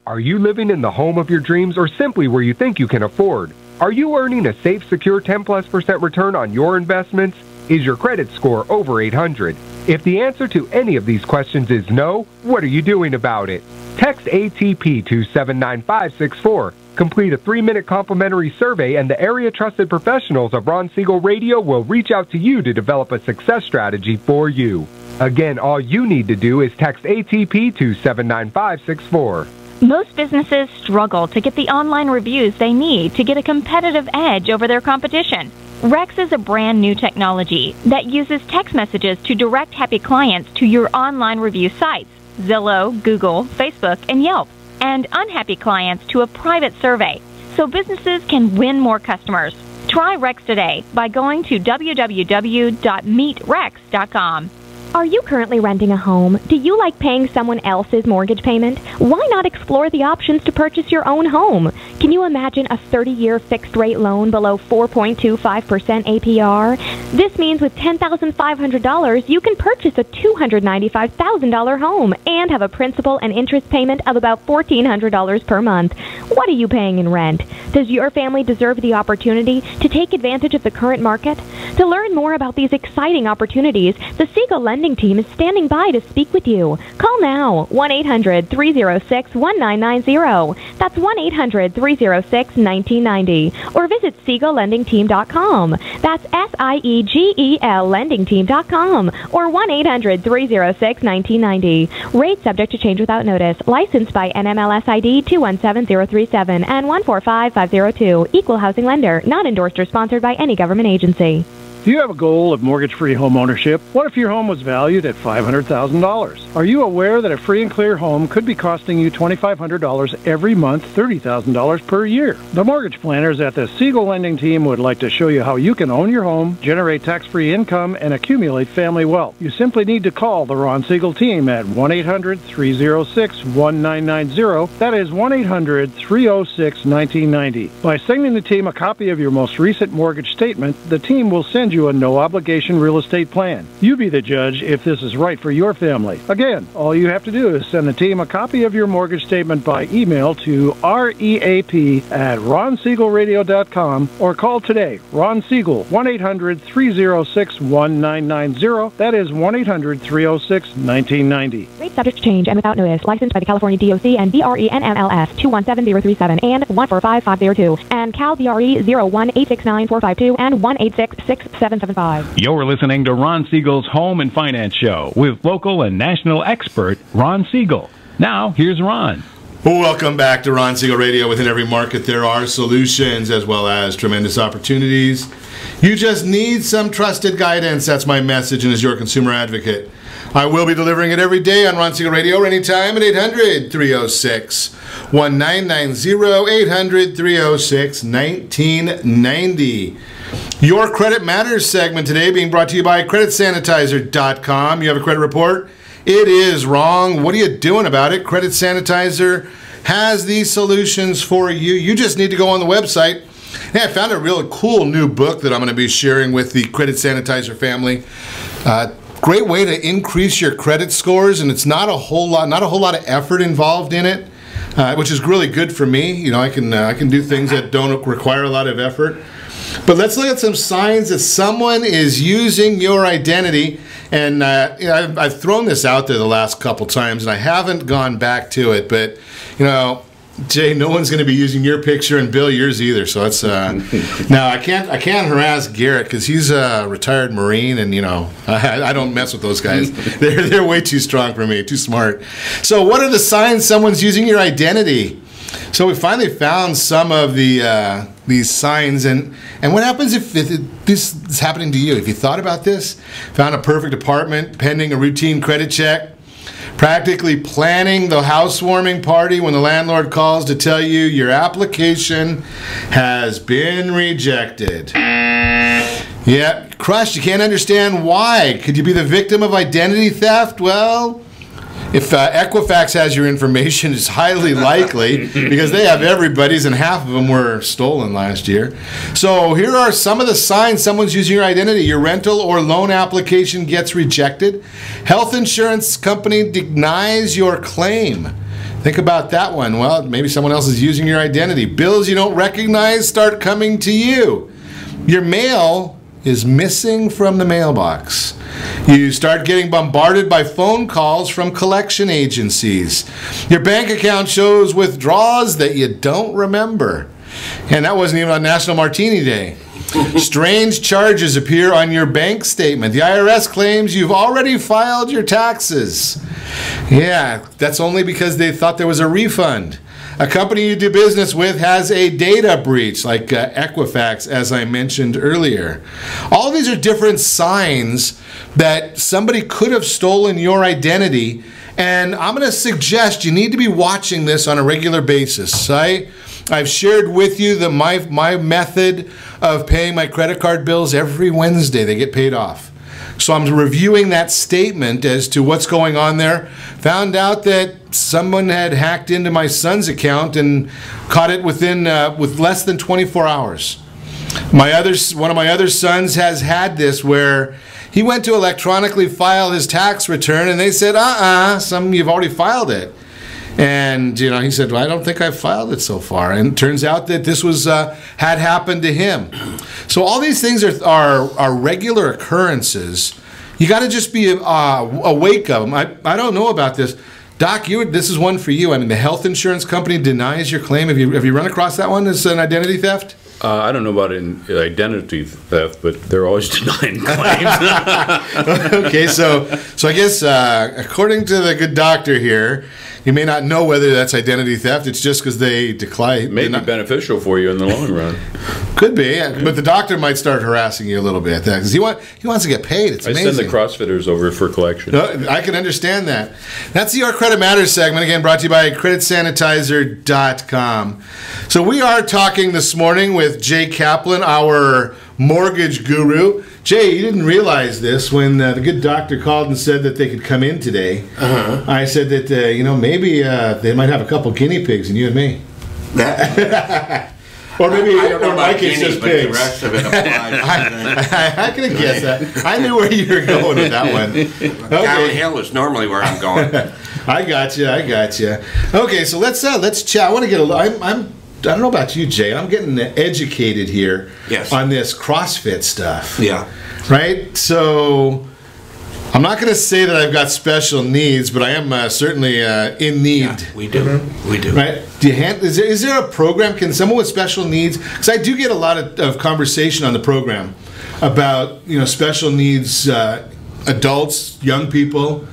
Are you living in the home of your dreams, or simply where you think you can afford? Are you earning a safe, secure 10+% return on your investments? Is your credit score over 800? If the answer to any of these questions is no, what are you doing about it? Text ATP to 79564. Complete a 3-minute complimentary survey, and the area trusted professionals of Ron Siegel Radio will reach out to you to develop a success strategy for you. Again, all you need to do is text ATP to 79564. Most businesses struggle to get the online reviews they need to get a competitive edge over their competition. Rex is a brand new technology that uses text messages to direct happy clients to your online review sites, Zillow, Google, Facebook, and Yelp, and unhappy clients to a private survey, so businesses can win more customers. Try Rex today by going to www.meetrex.com. Are you currently renting a home? Do you like paying someone else's mortgage payment? Why not explore the options to purchase your own home? Can you imagine a 30-year fixed-rate loan below 4.25% APR? This means with $10,500, you can purchase a $295,000 home and have a principal and interest payment of about $1,400 per month. What are you paying in rent? Does your family deserve the opportunity to take advantage of the current market? To learn more about these exciting opportunities, the Siegel Lending Team is standing by to speak with you. Call now, 1-800-306-1990. That's 1-800-306-1990. Or visit SiegelLendingTeam.com. That's SIEGEL LendingTeam.com. Or 1-800-306-1990. Rate subject to change without notice. Licensed by NMLS ID 217037 and 145502. Equal housing lender. Not endorsed or sponsored by any government agency. Do you have a goal of mortgage-free home ownership? What if your home was valued at $500,000? Are you aware that a free and clear home could be costing you $2,500 every month, $30,000 per year? The mortgage planners at the Siegel Lending Team would like to show you how you can own your home, generate tax-free income, and accumulate family wealth. You simply need to call the Ron Siegel Team at 1-800-306-1990. That is 1-800-306-1990. By sending the team a copy of your most recent mortgage statement, the team will send you a no-obligation real estate plan. You be the judge if this is right for your family. Again, all you have to do is send the team a copy of your mortgage statement by email to reap@ronsiegelradio.com or call today. Ron Siegel, 1-800-306-1990. That is 1-800-306-1990. Rate subject to change and without notice. Licensed by the California DOC and BRENMLS 217037 and 145502 and Cal BRE 018694452 and 1866775. You're listening to Ron Siegel's Home and Finance Show with local and national expert Ron Siegel. Now, here's Ron. Welcome back to Ron Siegel Radio. Within every market, there are solutions as well as tremendous opportunities. You just need some trusted guidance. That's my message, and as your consumer advocate, I will be delivering it every day on Ron Siegel Radio or anytime at 800-306-1990, 800-306-1990. Your Credit Matters segment today being brought to you by CreditSanitizer.com. You have a credit report? It is wrong. What are you doing about it? Credit Sanitizer has these solutions for you. You just need to go on the website. Hey, I found a really cool new book that I'm going to be sharing with the Credit Sanitizer family. Great way to increase your credit scores, and it's not a whole lot of effort involved in it, which is really good for me. You know, I can do things that don't require a lot of effort. But let's look at some signs that someone is using your identity. And I've thrown this out there the last couple times, and I haven't gone back to it. But, you know, Jay, no one's going to be using your picture, and Bill, yours either. So it's now I can't harass Garret because he's a retired Marine, and you know I don't mess with those guys. They're way too strong for me, too smart. So what are the signs someone's using your identity? So we finally found some of these signs, and what happens if this is happening to you? If you thought about this, found a perfect apartment, pending a routine credit check, practically planning the housewarming party when the landlord calls to tell you your application has been rejected. Yeah, crushed. You can't understand why. Could you be the victim of identity theft? Well, if Equifax has your information, it's highly likely because they have everybody's, and half of them were stolen last year. So here are some of the signs someone's using your identity. Your rental or loan application gets rejected. Health insurance company denies your claim. Think about that one. Well, maybe someone else is using your identity. Bills you don't recognize start coming to you. Your mail is missing from the mailbox. You start getting bombarded by phone calls from collection agencies. Your bank account shows withdrawals that you don't remember. And that wasn't even on National Martini Day. Strange charges appear on your bank statement. The IRS claims you've already filed your taxes. Yeah, that's only because they thought there was a refund. A company you do business with has a data breach, like Equifax, as I mentioned earlier. All these are different signs that somebody could have stolen your identity, and I'm going to suggest you need to be watching this on a regular basis. I've shared with you my method of paying my credit card bills every Wednesday. They get paid off. So I'm reviewing that statement as to what's going on there. Found out that someone had hacked into my son's account and caught it within with less than 24 hours. One of my other sons has had this where he went to electronically file his tax return and they said, you've already filed it. And he said, well, I don't think I've filed it so far. And it turns out that this was had happened to him. So all these things are regular occurrences. You got to just be awake of them. I don't know about this. Doc, this is one for you. I mean, the health insurance company denies your claim. Have you run across that one as an identity theft? I don't know about identity theft, but they're always denying claims. Okay, so I guess according to the good doctor here, you may not know whether that's identity theft. It's just because they decline. It may be beneficial for you in the long run. Could be, but the doctor might start harassing you a little bit because he wants to get paid. It's amazing. I send the CrossFitters over for collection. I can understand that. That's the Your Credit Matters segment, again brought to you by CreditSanitizer.com. So we are talking this morning with Jay Kaplan, our mortgage guru. Jay, you didn't realize this when the good doctor called and said that they could come in today. I said that maybe they might have a couple guinea pigs and you and me. Or maybe I don't know about Mike is just but pigs. the rest of it applies. I could have guessed that. I knew where you were going with that one. Okay. Downhill is normally where I'm going. I got you. Okay, so let's chat. I want to get I don't know about you, Jay. I'm getting educated here on this CrossFit stuff. Yeah. Right? So I'm not going to say that I've got special needs, but I am certainly in need. Yeah, we do. Mm-hmm. We do. Right? Is there a program? Can someone with special needs? Because I do get a lot of conversation on the program about special needs adults, young people.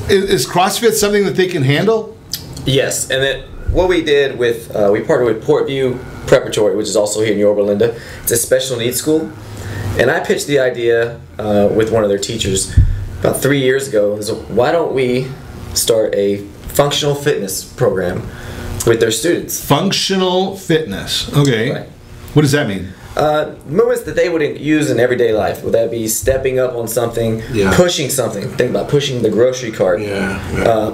Is CrossFit something that they can handle? Yes, and then what we did with we partnered with Portview Preparatory, which is also here in Yorba Linda. It's a special needs school, and I pitched the idea with one of their teachers about 3 years ago. So why don't we start a functional fitness program with their students? Functional fitness. Okay. Right. What does that mean? Movements that they would use in everyday life. Would that be stepping up on something, pushing something? Think about pushing the grocery cart,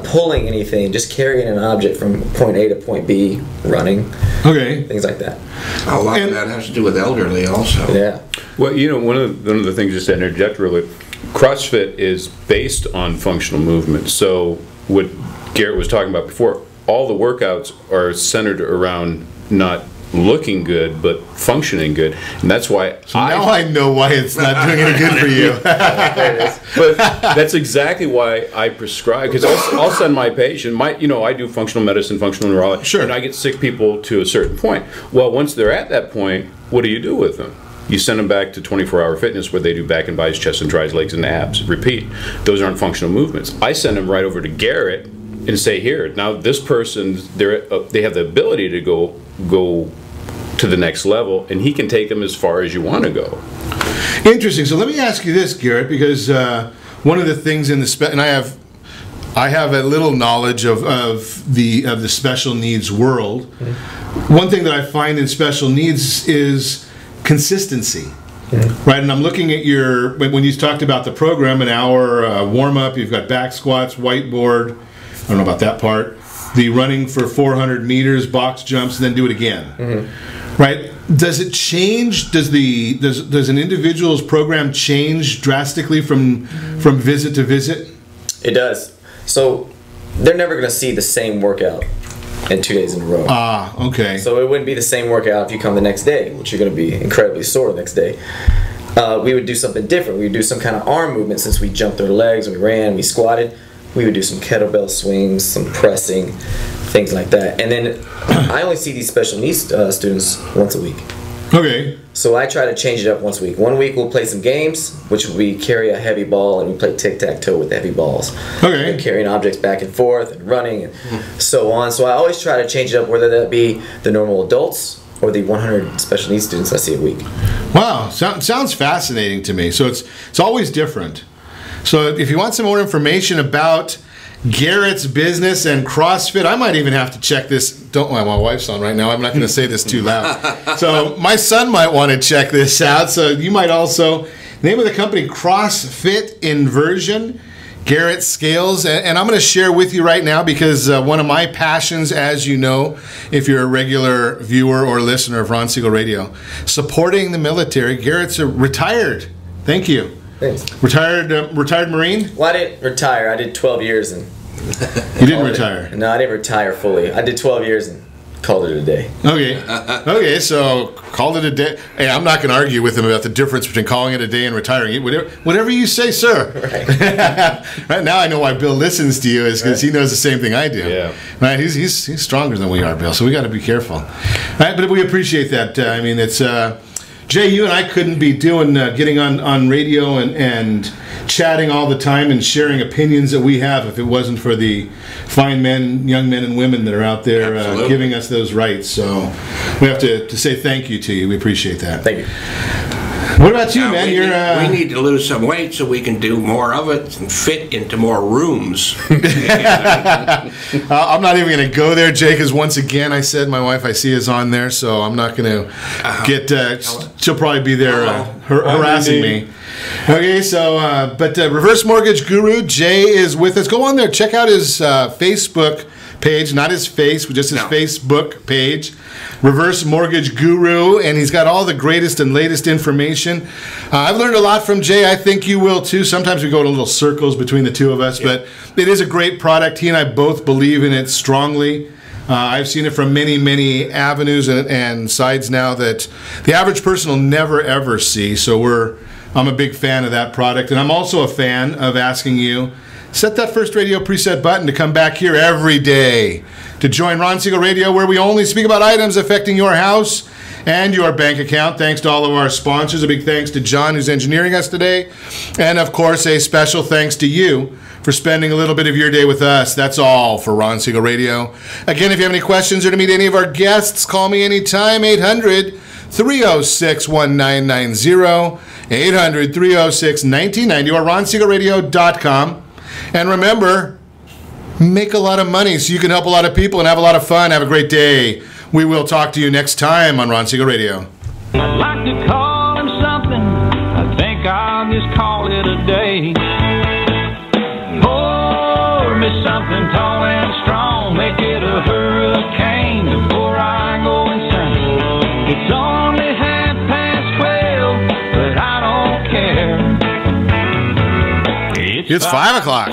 pulling anything, just carrying an object from point A to point B, running. Okay. Things like that. A lot of that has to do with elderly also. Yeah. Well, one of the things, just to interject really, CrossFit is based on functional movement. So what Garrett was talking about before, all the workouts are centered around not looking good but functioning good, and that's why now I know why it's not doing any good for you. But that's exactly why I prescribe, because I'll send my patient, I do functional medicine, functional neurology, and I get sick people to a certain point. Well, once they're at that point, what do you do with them? You send them back to 24-hour fitness where they do back and bis, chest and tris, legs and abs. Repeat. Those aren't functional movements. I send them right over to Garrett and say, here, now this person, they have the ability to go to the next level, and he can take them as far as you want to go. Interesting. So let me ask you this, Garrett, because one of the things in the and I have a little knowledge of the special needs world. Mm-hmm. One thing that I find in special needs is consistency. Mm-hmm. Right, and I'm looking at when you talked about the program, an hour warm-up, you've got back squats, whiteboard, I don't know about that part, the running for 400 meters, box jumps, and then do it again. Mm-hmm. Right? Does it change? Does an individual's program change drastically from visit to visit? It does. So they're never going to see the same workout in 2 days in a row. Okay. So it wouldn't be the same workout if you come the next day, which you're going to be incredibly sore the next day. We would do something different. We would do some kind of arm movement. Since we jumped our legs, we ran, we squatted, we would do some kettlebell swings, some pressing, things like that. And then I only see these special needs students once a week. Okay. So I try to change it up once a week. 1 week we'll play some games, which we carry a heavy ball and we play tic-tac-toe with heavy balls. Okay. And carrying objects back and forth and running and so on. So I always try to change it up, whether that be the normal adults or the 100 special needs students I see a week. Wow, sounds fascinating to me. So it's always different. So if you want some more information about Garrett's business and CrossFit, I might even have to check this. My wife's on right now. I'm not going to say this too loud. So my son might want to check this out. So you might also. Name of the company, CrossFit Inversion. Garret Scales, and I'm going to share with you right now because one of my passions, as you know, if you're a regular viewer or listener of Ron Siegel Radio, supporting the military. Garrett's retired. Thank you. Thanks. Retired Marine? Well, I didn't retire. I did 12 years and. You didn't retire? No, I didn't retire fully. I did 12 years and called it a day. Okay. Okay, so called it a day. Hey, I'm not going to argue with him about the difference between calling it a day and retiring. Whatever you say, sir. Right. Right now I know why Bill listens to you is because he knows the same thing I do. Yeah. Right? He's stronger than we are, Bill, so we got to be careful. Right? But we appreciate that. I mean, it's Jay, you and I couldn't be doing getting on radio and chatting all the time and sharing opinions that we have if it wasn't for the fine men, young men and women that are out there giving us those rights. So we have to say thank you to you. We appreciate that. Thank you. What about you, man? We need to lose some weight so we can do more of it and fit into more rooms. I'm not even going to go there, Jay, because once again, I said my wife I see is on there, so I'm not going to get. She'll probably be there harassing me. Okay, so but Reverse Mortgage Guru Jay is with us. Go on there, check out his Facebook page, not his face, but just his Facebook page. Reverse Mortgage Guru, and he's got all the greatest and latest information. I've learned a lot from Jay. I think you will too. Sometimes we go in little circles between the two of us, but it is a great product. He and I both believe in it strongly. I've seen it from many, many avenues and sides now that the average person will never, ever see. So I'm a big fan of that product, and I'm also a fan of asking you, set that first radio preset button to come back here every day to join Ron Siegel Radio, where we only speak about items affecting your house and your bank account. Thanks to all of our sponsors. A big thanks to John, who's engineering us today. And, of course, a special thanks to you for spending a little bit of your day with us. That's all for Ron Siegel Radio. Again, if you have any questions or to meet any of our guests, call me anytime, 800-306-1990, 800-306-1990, or ronsiegelradio.com. And remember, make a lot of money so you can help a lot of people and have a lot of fun. Have a great day. We will talk to you next time on Ron Siegel Radio. I'd like to call him something. I think I'll just call it a day. Pour me something tall and strong. Make it a hurricane before I go insane. It's only 12:30, but I don't care. It's 5 o'clock.